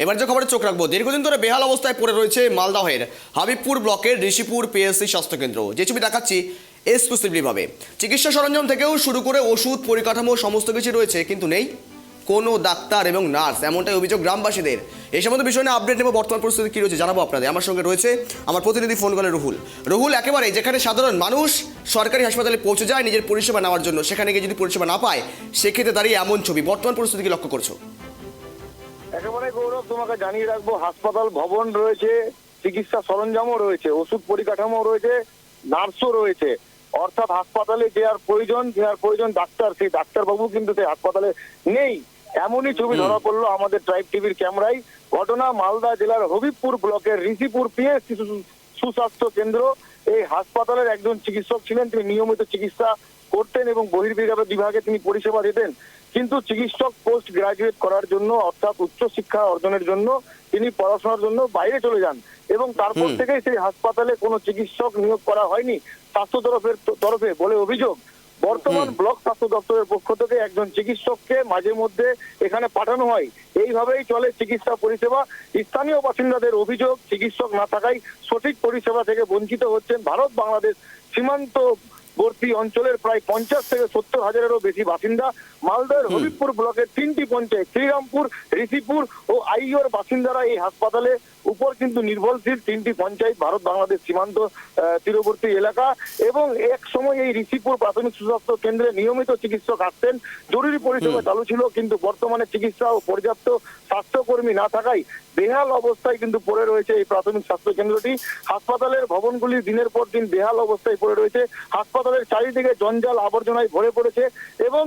এবার যে খবরে চোখ রাখবো, দীর্ঘদিন ধরে বেহাল অবস্থায় পড়ে রয়েছে মালদহের হাবিবপুর ব্লকের ঋষিপুর পিএসসি স্বাস্থ্যকেন্দ্র। যে ছবি দেখাচ্ছি এক্সক্লুসিভলি ভাবে, চিকিৎসা সরঞ্জাম থেকেও শুরু করে ওষুধ, পরিকাঠামো সমস্ত কিছু রয়েছে, কিন্তু নেই কোনো ডাক্তার এবং নার্স, এমনটাই অভিযোগ গ্রামবাসীদের। এই সমস্ত বিষয় নিয়ে আপডেট নেব, বর্তমান পরিস্থিতি কী রয়েছে জানাবো আপনাদের। আমার সঙ্গে রয়েছে আমার প্রতিনিধি ফোন কলে রুহুল। একেবারে যেখানে সাধারণ মানুষ সরকারি হাসপাতালে পৌঁছে যায় নিজের পরিষেবা নেওয়ার জন্য, সেখানে গিয়ে যদি পরিষেবা না পায় সেক্ষেত্রে দাঁড়িয়ে এমন ছবি, বর্তমান পরিস্থিতি কি লক্ষ্য করছো? একেবারে গৌরব, তোমাকে জানিয়ে রাখবো, হাসপাতাল ভবন রয়েছে, চিকিৎসা সরঞ্জামও রয়েছে, ওষুধ পরিকাঠামো রয়েছে, নার্সও রয়েছে। অর্থাৎ হাসপাতালে যে আর প্রয়োজন ডাক্তার, সেই ডাক্তারবাবু কিন্তু সেই হাসপাতালে নেই। এমনই ছবি ধরা পড়লো আমাদের ট্রাইব টিভির ক্যামেরায়। ঘটনা মালদা জেলার হবিবপুর ব্লকের ঋষিপুর পিএসসি সুস্বাস্থ্য কেন্দ্র। এই হাসপাতালের একজন চিকিৎসক ছিলেন, তিনি নিয়মিত চিকিৎসা করতেন এবং বহির্বিভাগে তিনি পরিষেবা দিতেন। কিন্তু চিকিৎসক পোস্ট গ্রাজুয়েট করার জন্য, অর্থাৎ উচ্চ শিক্ষা অর্জনের জন্য তিনি পড়াশোনার জন্য বাইরে চলে যান এবং তারপর থেকেই সেই হাসপাতালে কোনো চিকিৎসক নিয়োগ করা হয়নি স্বাস্থ্য তরফে বলে অভিযোগ। বর্তমান ব্লক স্বাস্থ্য দপ্তরের পক্ষ থেকে একজন চিকিৎসককে মাঝে মধ্যে এখানে পাঠানো হয়। এইভাবেই চলে চিকিৎসা পরিষেবা। স্থানীয় বাসিন্দাদের অভিযোগ, চিকিৎসক না থাকায় সঠিক পরিষেবা থেকে বঞ্চিত হচ্ছেন ভারত বাংলাদেশ সীমান্তবর্তী অঞ্চলের প্রায় 50 থেকে 70 হাজারেরও বেশি বাসিন্দা। মালদার হবিবপুর ব্লকের 3টি পঞ্চায়েত শ্রীরামপুর, ঋষিপুর ও আইয়র বাসিন্দারা এই হাসপাতালে উপর কিন্তু নির্ভরশীল। 3টি পঞ্চায়েত ভারত বাংলাদেশ সীমান্ত তীরবর্তী এলাকা এবং এক সময় এই ঋষিপুর প্রাথমিক সুস্বাস্থ্য কেন্দ্রে নিয়মিত চিকিৎসক আসতেন, জরুরি পরিষেবা চালু ছিল, কিন্তু বর্তমানে চিকিৎসা ও পর্যাপ্ত স্বাস্থ্যকর্মী না থাকায় বেহাল অবস্থায় কিন্তু পড়ে রয়েছে এই প্রাথমিক স্বাস্থ্য কেন্দ্রটি। হাসপাতালের ভবনগুলি দিনের পর দিন বেহাল অবস্থায় পড়ে রয়েছে। হাসপাতালের চারিদিকে জঞ্জাল আবর্জনায় ভরে পড়েছে এবং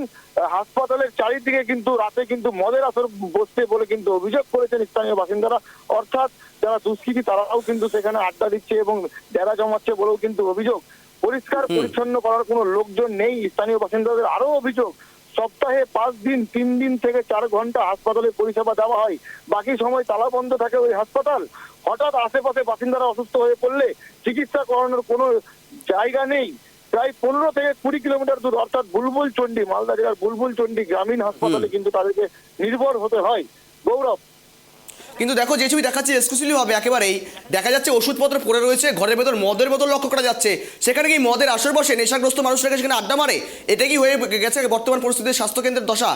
হাসপাতালের চারিদিকে কিন্তু রাতে কিন্তু মদের আসর বসছে বলে কিন্তু অভিযোগ করেছেন স্থানীয় বাসিন্দারা। অর্থাৎ যারা দুষ্কৃতী তারাও কিন্তু সেখানে আড্ডা দিচ্ছে এবং ডেরা জমাচ্ছে বলেও কিন্তু অভিযোগ। পরিষ্কার পরিচ্ছন্ন করার কোনো লোকজন নেই স্থানীয় বাসিন্দাদের। আরো অভিযোগ, সপ্তাহে 5 দিন 3 দিন থেকে 4 ঘন্টা হাসপাতালে পরিষেবা দেওয়া হয়, বাকি সময় তালা বন্ধ থাকে ওই হাসপাতাল। হঠাৎ আশেপাশে বাসিন্দারা অসুস্থ হয়ে পড়লে চিকিৎসা করানোর কোনো জায়গা নেই। প্রায় 15 থেকে 20 কিলোমিটার দূর, অর্থাৎ বুলবুল চন্ডী, মালদা জেলার বুলবুল চন্ডী গ্রামীণ হাসপাতালে কিন্তু তাদেরকে নির্ভর হতে হয়। গৌরব, কিন্তু দেখো যে ছবি দেখাচ্ছে এক্সক্লুসিভলি হবে, একেবারেই দেখা যাচ্ছে ওষুধপত্র পড়ে রয়েছে, ঘরের ভেতর মদের বোতল লক্ষ্য করা যাচ্ছে। সেখানে কি মদের আসর বসে, নেশাগ্রস্ত মানুষরা সেখানে আড্ডা মারে? এটা কি হয়ে গেছে বর্তমান পরিস্থিতির স্বাস্থ্যকেন্দ্রের দশা?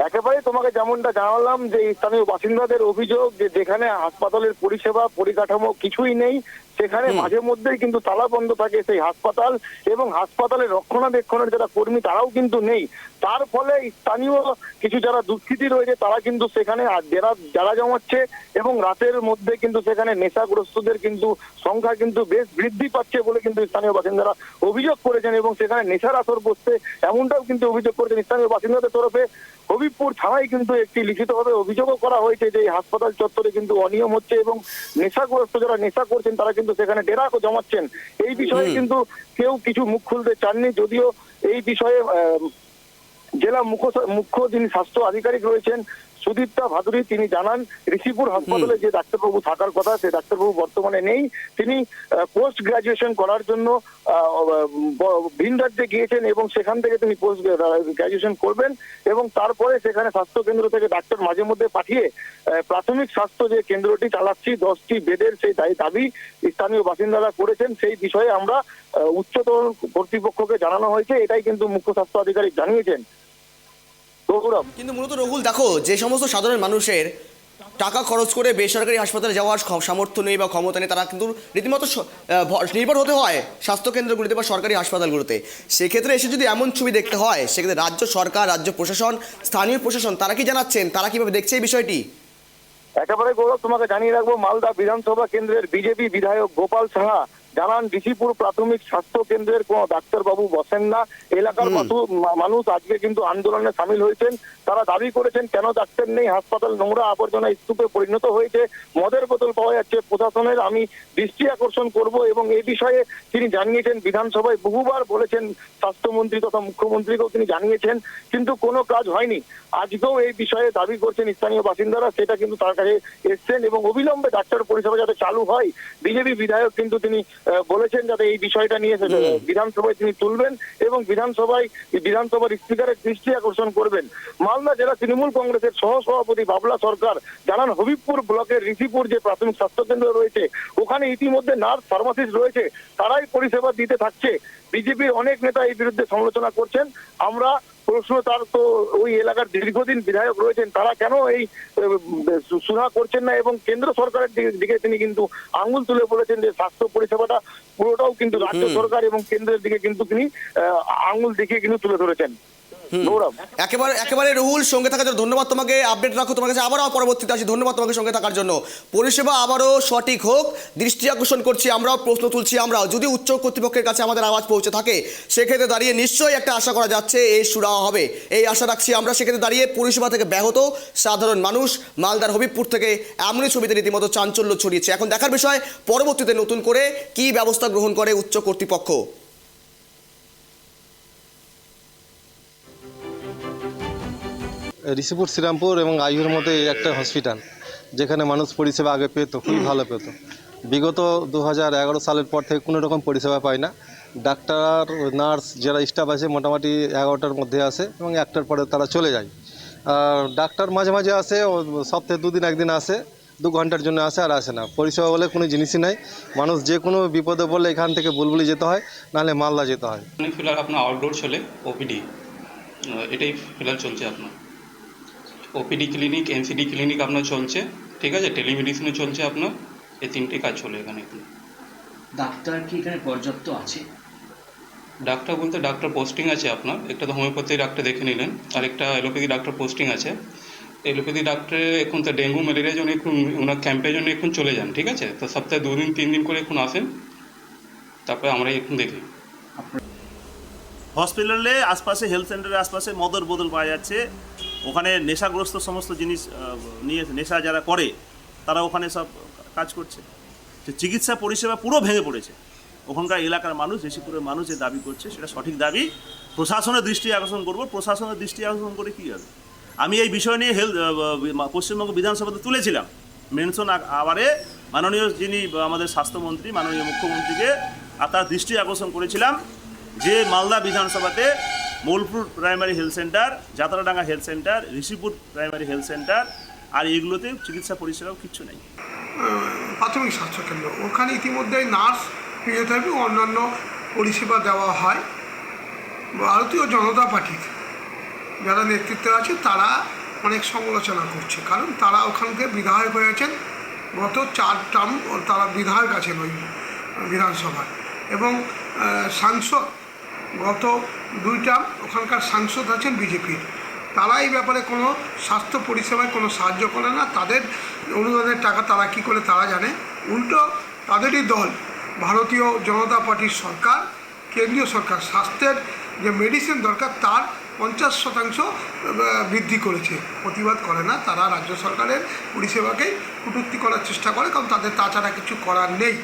একেবারে তোমাকে যেমনটা জানালাম যে স্থানীয় বাসিন্দাদের অভিযোগ যে যেখানে হাসপাতালের পরিষেবা পরিকাঠামো কিছুই নেই, সেখানে মাঝে মধ্যেই কিন্তু তালা বন্ধ থাকে সেই হাসপাতাল এবং হাসপাতালের রক্ষণাবেক্ষণের যারা কর্মী তারাও কিন্তু নেই। তার ফলে স্থানীয় কিছু যারা দুষ্কৃতী রয়েছে তারা কিন্তু সেখানে যারা জমাচ্ছে এবং রাতের মধ্যে কিন্তু সেখানে নেশাগ্রস্তদের কিন্তু সংখ্যা কিন্তু বেশ বৃদ্ধি পাচ্ছে বলে কিন্তু স্থানীয় বাসিন্দারা অভিযোগ করেছেন এবং সেখানে নেশার আসর বসছে এমনটাও কিন্তু অভিযোগ করেছেন স্থানীয় বাসিন্দাদের তরফে। হবিবপুর থানায় কিন্তু একটি লিখিতভাবে অভিযোগও করা হয়েছে যে এই হাসপাতাল চত্বরে কিন্তু অনিয়ম হচ্ছে এবং নেশাগ্রস্ত যারা নেশা করছেন তারা কিন্তু সেখানে ডেরা জমাচ্ছেন। এই বিষয়ে কিন্তু কেউ কিছু মুখ খুলতে চাননি, যদিও এই বিষয়ে জেলা মুখ্য যিনি স্বাস্থ্য আধিকারিক রয়েছেন সুদীপ্তা ভাদুরী, তিনি জানান ঋষিপুর হাসপাতালে যে ডাক্তারবাবু থাকার কথা সেই ডাক্তারবাবু বর্তমানে নেই। তিনি পোস্ট গ্রাজুয়েশন করার জন্য ভিন রাজ্যে গিয়েছেন এবং সেখান থেকে তিনি পোস্ট গ্রাজুয়েশন করবেন এবং তারপরে সেখানে স্বাস্থ্য কেন্দ্র থেকে ডাক্তার মাঝে মধ্যে পাঠিয়ে প্রাথমিক স্বাস্থ্য যে কেন্দ্রটি চালাচ্ছি 10টি বেডের, সেই দাবি স্থানীয় বাসিন্দারা করেছেন। সেই বিষয়ে আমরা উচ্চতর কর্তৃপক্ষকে জানানো হয়েছে, এটাই কিন্তু মুখ্য স্বাস্থ্য আধিকারিক জানিয়েছেন। কিন্তু মূলত রহুল, দেখো যে সমস্ত সাধারণ মানুষের টাকা খরচ করে বেসরকারি হাসপাতালে যাওয়ার সামর্থ্য নেই বা ক্ষমতা নেই, তারা কিন্তু রীতিমতো নির্ভর হতে হয় স্বাস্থ্যকেন্দ্রগুলিতে বা সরকারি হাসপাতালগুলোতে। সেক্ষেত্রে এসে যদি এমন ছবি দেখতে হয়, সেক্ষেত্রে রাজ্য সরকার, রাজ্য প্রশাসন, স্থানীয় প্রশাসন তারা কি জানাচ্ছেন, তারা কিভাবে দেখছে এই বিষয়টি? একেবারে গৌরব, তোমাকে জানিয়ে রাখবো, মালদা বিধানসভা কেন্দ্রের বিজেপি বিধায়ক গোপাল সাহা জানান ঋষিপুর প্রাথমিক স্বাস্থ্য কেন্দ্রের কোনো ডাক্তারবাবু বসেন না। এলাকার মানুষ আজকে কিন্তু আন্দোলনে সামিল হয়েছেন। তারা দাবি করেছেন কেন ডাক্তার নেই, হাসপাতাল নোংরা আবর্জনা স্তূপে পরিণত হয়েছে, মদের বোতল পাওয়া যাচ্ছে, প্রশাসনের আমি দৃষ্টি আকর্ষণ করব এবং এই বিষয়ে তিনি জানিয়েছেন। বিধানসভায় বহুবার বলেছেন, স্বাস্থ্যমন্ত্রী তথা মুখ্যমন্ত্রীকেও তিনি জানিয়েছেন, কিন্তু কোনো কাজ হয়নি। আজকেও এই বিষয়ে দাবি করছেন স্থানীয় বাসিন্দারা, সেটা কিন্তু তার কাছে এসছেন এবং অবিলম্বে ডাক্তার পরিষেবা যাতে চালু হয়। বিজেপি বিধায়ক কিন্তু তিনি বলেছেন যাতে এই বিষয়টা নিয়ে বিধানসভায় তিনি তুলবেন এবং বিধানসভার স্পিকারের দৃষ্টি আকর্ষণ করবেন। মালদা জেলা তৃণমূল কংগ্রেসের সহসভাপতি বাবলা সরকার জানান, হবিবপুর ব্লকের ঋষিপুর যে প্রাথমিক স্বাস্থ্য কেন্দ্র রয়েছে ওখানে ইতিমধ্যে নার্স ফার্মাসিস্ট রয়েছে, তারাই পরিষেবা দিতে থাকছে। বিজেপির অনেক নেতা এই বিরুদ্ধে সমালোচনা করছেন। আমরা প্রশ্ন, তার তো ওই এলাকার দীর্ঘদিন বিধায়ক রয়েছেন, তারা কেন এই সুরাহা করছেন না? এবং কেন্দ্র সরকারের দিকে তিনি কিন্তু আঙুল তুলে বলেছেন যে স্বাস্থ্য পরিষেবাটা পুরোটাও কিন্তু রাজ্য সরকার এবং কেন্দ্রের দিকে কিন্তু তিনি আঙুল দেখিয়ে কিন্তু তুলে ধরেছেন। গৌরব, একেবারে রুহুল, সঙ্গে থাকার জন্য ধন্যবাদ তোমাকে। আপডেট রাখো, তোমার কাছে আবারও পরবর্তীতে আসি। ধন্যবাদ তোমাকে সঙ্গে থাকার জন্য। পরিষেবা আবারও সঠিক হোক, দৃষ্টি আকর্ষণ করছি আমরাও, প্রশ্ন তুলছি আমরাও। যদি উচ্চ কর্তৃপক্ষের কাছে আমাদের আওয়াজ পৌঁছে থাকে সেক্ষেত্রে দাঁড়িয়ে নিশ্চয়ই একটা আশা করা যাচ্ছে এই সুরাহা হবে, এই আশা রাখছি আমরা। সেক্ষেত্রে দাঁড়িয়ে পরিষেবা থেকে ব্যাহত সাধারণ মানুষ মালদার হবিবপুর থেকে এমনই ছবিতে রীতিমতো চাঞ্চল্য ছড়িয়েছে। এখন দেখার বিষয় পরবর্তীতে নতুন করে কি ব্যবস্থা গ্রহণ করে উচ্চ কর্তৃপক্ষ। ঋষিপুর, শ্রীরামপুর এবং আইহুর মধ্যে একটা হসপিটাল যেখানে মানুষ পরিষেবা আগে পেত, খুবই ভালো পেত। বিগত 2011 সালের পর থেকে কোনো রকম পরিষেবা পায় না। ডাক্তার, নার্স যারা স্টাফ আছে মোটামুটি 11টার মধ্যে আসে এবং 1টার পরে তারা চলে যায়। আর ডাক্তার মাঝে মাঝে আসে, সপ্তাহে 2 দিন 1 দিন আসে, 2 ঘন্টার জন্য আসে আর আসে না। পরিষেবা বলে কোনো জিনিসই নাই। মানুষ যে কোনো বিপদে বললে এখান থেকে বুলবুলি যেতে হয়, নাহলে মালদা যেতে হয়। ফিলহাল আপনার আউটডোর চলে ওপিডি, এটাই ফিলহাল চলছে আপনার। ওপিডি ক্লিনিক, এনসিডি ক্লিনিক আপনার চলছে, ঠিক আছে, টেলিমেডিসিনও চলছে আপনার। এই 3টে কাজ চলে এখানে। ডাক্তার কি এখানে পর্যাপ্ত আছে? ডাক্তার বলতে ডাক্তার পোস্টিং আছে আপনার, একটা তো হোমিওপ্যাথি ডাক্তার দেখে নিলেন, আর একটা অ্যালোপ্যাথি ডাক্তার পোস্টিং আছে। এলোপ্যাথি ডাক্তারে এখন তো ডেঙ্গু ম্যালেরিয়ার জন্য এখন ওনার ক্যাম্পের জন্য এখন চলে যান, ঠিক আছে। তো সপ্তাহে 2 দিন 3 দিন করে এখন আসেন, তারপরে আমরা এখন দেখি। হসপিটালে আশপাশে, হেলথ সেন্টারের আশপাশে মদর বোতল পাওয়া যাচ্ছে। ওখানে নেশাগ্রস্ত সমস্ত জিনিস নিয়ে নেশা যারা করে তারা ওখানে সব কাজ করছে। যে চিকিৎসা পরিষেবা পুরো ভেঙে পড়েছে। ওখানকার এলাকার মানুষ, ঋষিপুরের মানুষ যে দাবি করছে সেটা সঠিক দাবি। প্রশাসনের দৃষ্টি আকর্ষণ করবো। প্রশাসনের দৃষ্টি আকর্ষণ করে কী হবে? আমি এই বিষয় নিয়ে পশ্চিমবঙ্গ বিধানসভাতে তুলেছিলাম। মেনশন আবারে মাননীয় যিনি আমাদের স্বাস্থ্যমন্ত্রী, মাননীয় মুখ্যমন্ত্রীকে তার দৃষ্টি আকর্ষণ করেছিলাম যে মালদা বিধানসভাতে Molpur primary health centre, Jatradanga health centre, Rishipur primary health centre আর এগুলোতে চিকিৎসা পরিষেবাও কিচ্ছু নেই। প্রাথমিক স্বাস্থ্যকেন্দ্র, ওখানে ইতিমধ্যেই নার্স, ফিজিওথেরাপি ও অন্যান্য পরিষেবা দেওয়া হয়। ভারতীয় জনতা পার্টির যারা নেতৃত্বে আছে তারা অনেক সমালোচনা করছে, কারণ তারা ওখানকে বিধায়ক হয়েছেন। গত 4 টার্ম তারা বিধায়ক আছেন ওই বিধানসভায়, এবং সাংসদ গত 2 টার্ম ওখানকার সাংসদ আছেন বিজেপির। তারা এই ব্যাপারে কোনো স্বাস্থ্য পরিষেবায় কোনো সাহায্য করে না। তাদের অনুদানের টাকা তারা কী করে তারা জানে। উল্টো তাদেরই দল ভারতীয় জনতা পার্টির সরকার, কেন্দ্রীয় সরকার স্বাস্থ্যের যে মেডিসিন দরকার তার 50% বৃদ্ধি করেছে। প্রতিবাদ করে না, তারা রাজ্য সরকারের পরিষেবাকেই কটূক্তি করার চেষ্টা করে, কারণ তাদের তাছাড়া কিছু করার নেই।